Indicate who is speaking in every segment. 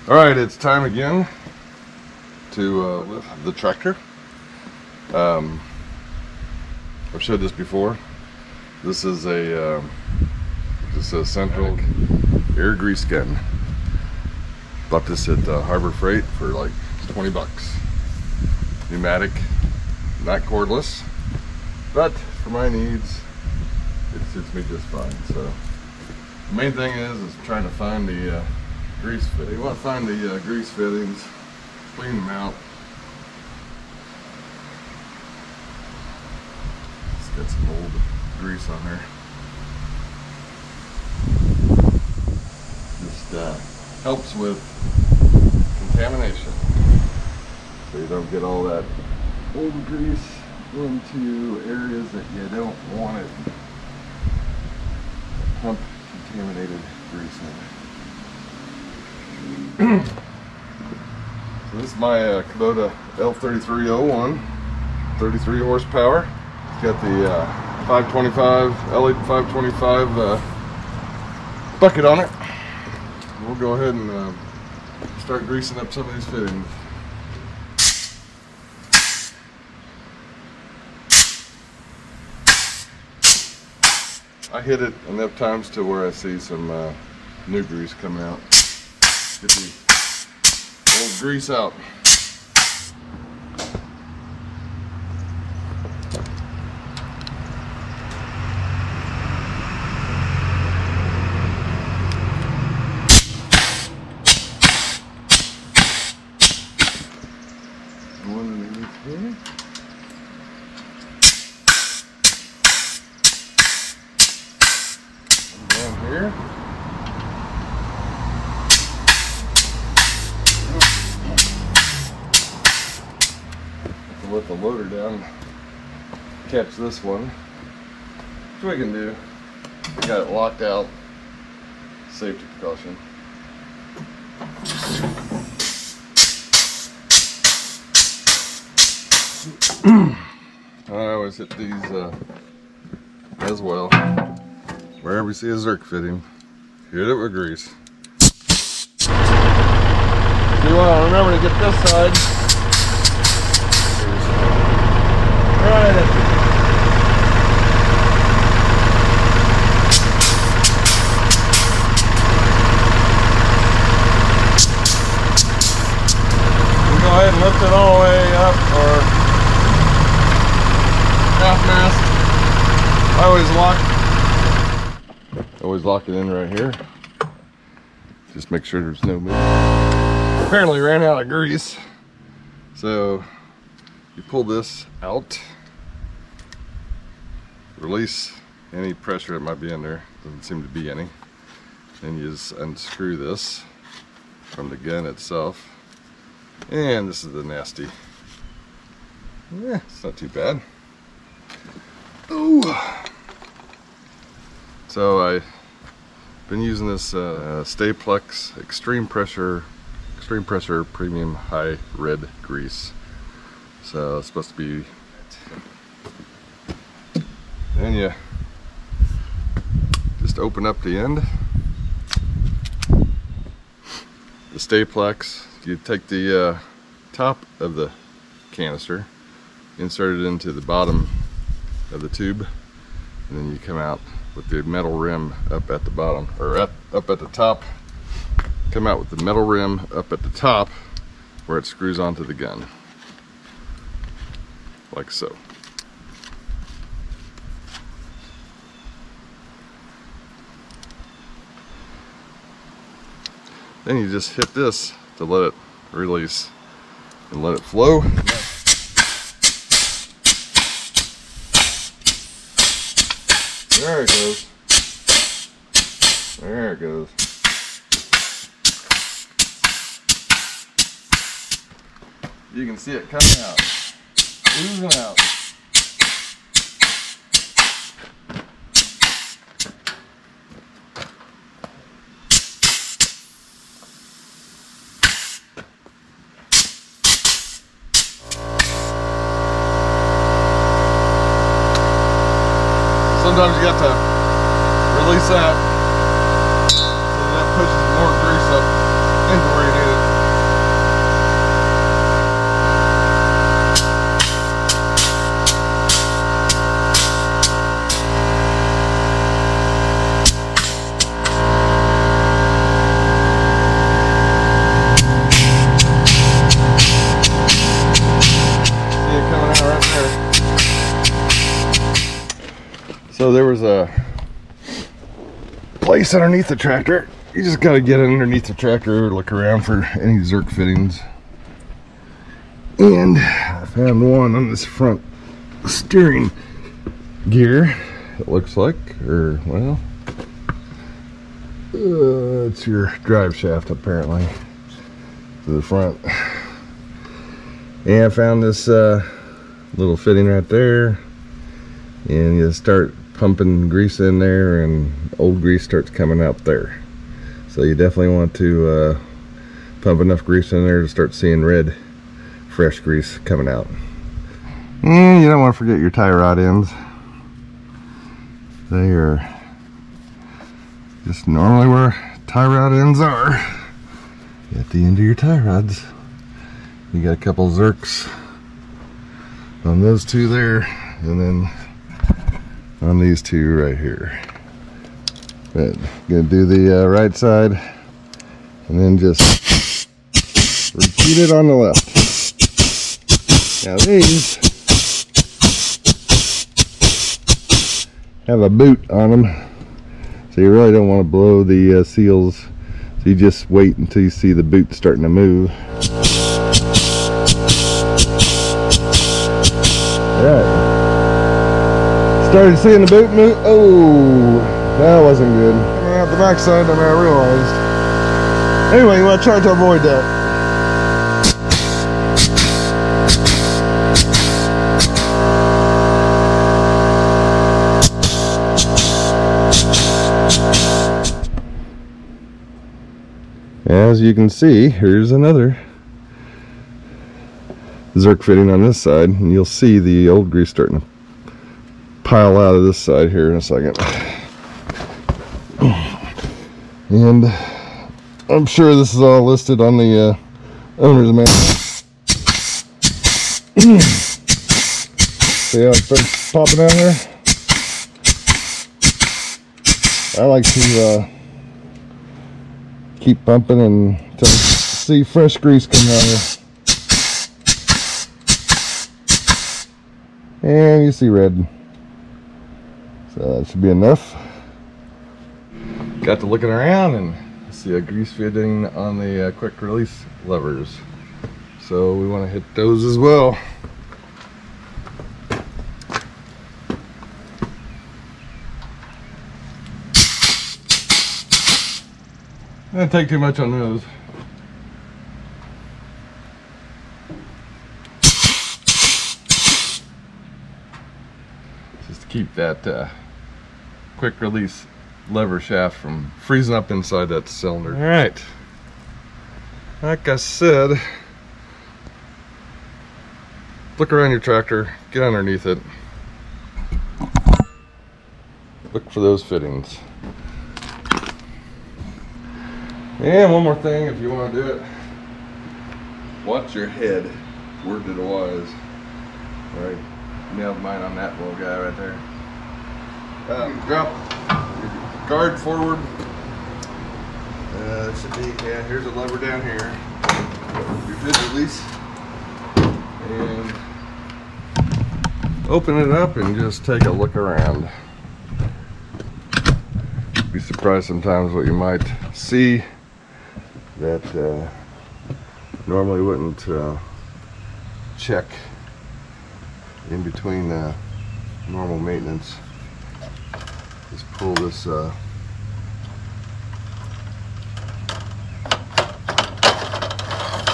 Speaker 1: All right, it's time again to lift the tractor. I've showed this before. This is a central air grease gun. Bought this at HarborFreight for like 20 bucks. Pneumatic, not cordless, but for my needs, it suits me just fine. So the main thing is trying to find the grease fit. You want to find the grease fittings, clean them out. It's got some old grease on there. Just helps with contamination, so you don't get all that old grease into areas that you don't want it. Pump contaminated grease in. So this is my Kubota L3301, 33 horsepower. It's got the 525 L3525 bucket on it. We'll go ahead and start greasing up some of these fittings. I hit it enough times to where I see some new grease coming out. Get the old grease out. One underneath here. Here. Let the loader down, catch this one, which we can do. We got it locked out, safety precaution. I always hit these as well. Wherever we see a Zerk fitting, hit it with grease. You want to remember to get this side right in. We'll go ahead and lift it all the way up, or half mast. I always lock it in right here. Just make sure there's no movement. Apparently ran out of grease, so you pull this out, release any pressure that might be in there. Doesn't seem to be any. Then you just unscrew this from the gun itself, and this is the nasty. Yeah, it's not too bad. Ooh. So I've been using this Staplex extreme pressure premium high red grease. So it's supposed to be. Then you just open up the end. The Staplex. You take the top of the canister, insert it into the bottom of the tube, and then you come out with the metal rim up at the bottom, or up at the top. Come out with the metal rim up at the top where it screws onto the gun, like so. Then you just hit this to let it release and let it flow. There it goes. There it goes. You can see it coming out, oozing out. Sometimes you got to release that, so that pushes more grease up into where you need it. So there was a place underneath the tractor. You just got to get underneath the tractor, look around for any Zerk fittings. And I found one on this front steering gear, it looks like, or well, it's your drive shaft apparently to the front. And I found this little fitting right there, and you start pumping grease in there and old grease starts coming out there. So you definitely want to pump enough grease in there to start seeing red fresh grease coming out. And you don't want to forget your tie rod ends. They are just normally where tie rod ends are, at the end of your tie rods. You got a couple Zerks on those two there, and then on these two right here. But gonna do the right side and then just repeat it on the left. Now these have a boot on them, so you really don't want to blow the seals, so you just wait until you see the boot starting to move. Alright, started seeing the boot move. Oh, that wasn't good. Coming out the backside, and I realized. Anyway, you want to try to avoid that. As you can see, here's another Zerk fitting on this side, and you'll see the old grease starting to pile out of this side here in a second. And I'm sure this is all listed on the owner's manual. See how it starts popping out here? I like to keep pumping until I see fresh grease coming out here. And you see red. So that should be enough. Got to looking around and see a grease fitting on the quick release levers. So we want to hit those as well. Didn't take too much on those. Just to keep that quick release lever shaft from freezing up inside that cylinder. Alright, like I said, look around your tractor, get underneath it, look for those fittings. And one more thing, if you want to do it, watch your head, word to the wise. Alright, nailed mine on that little guy right there. Drop your guard forward. It should be, yeah, here's a lever down here. Your fifth release. And open it up and just take a look around. Be surprised sometimes what you might see that normally wouldn't check in between normal maintenance. Just pull this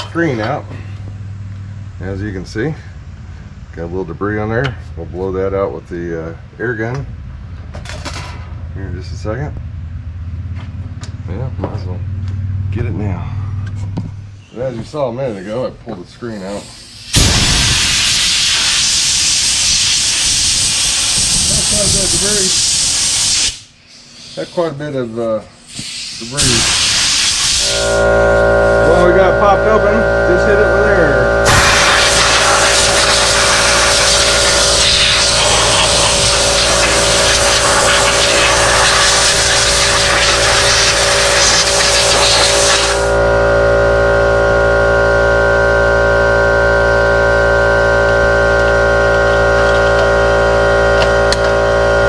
Speaker 1: screen out. As you can see, got a little debris on there. We'll blow that out with the air gun here in just a second. Yeah, might as well get it now. And as you saw a minute ago, I pulled the screen out. Had quite a bit of debris. Well, we got it popped open. Just hit it with air.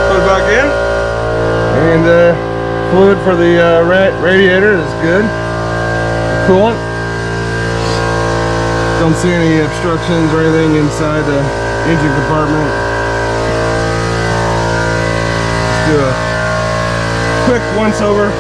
Speaker 1: Put it back in. for the radiator is good. The coolant. Don't see any obstructions or anything inside the engine compartment. Let's do a quick once over.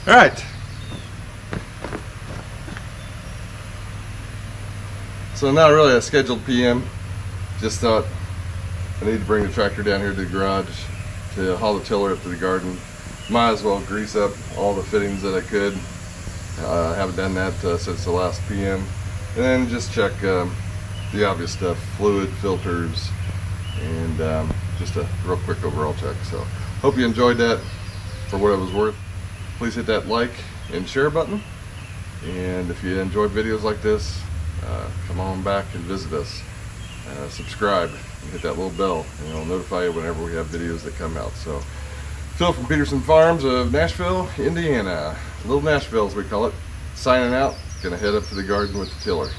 Speaker 1: All right. So not really a scheduled PM. Just thought I need to bring the tractor down here to the garage to haul the tiller up to the garden. Might as well grease up all the fittings that I could. I haven't done that since the last PM. And then just check the obvious stuff, fluid, filters, and just a real quick overall check. So hope you enjoyed that for what it was worth. Please hit that like and share button. And if you enjoy videos like this, come on back and visit us. Subscribe and hit that little bell, and it'll notify you whenever we have videos that come out. So, Phil from Peterson Farms of Nashville, Indiana, Little Nashville as we call it, signing out. Gonna head up to the garden with the tiller.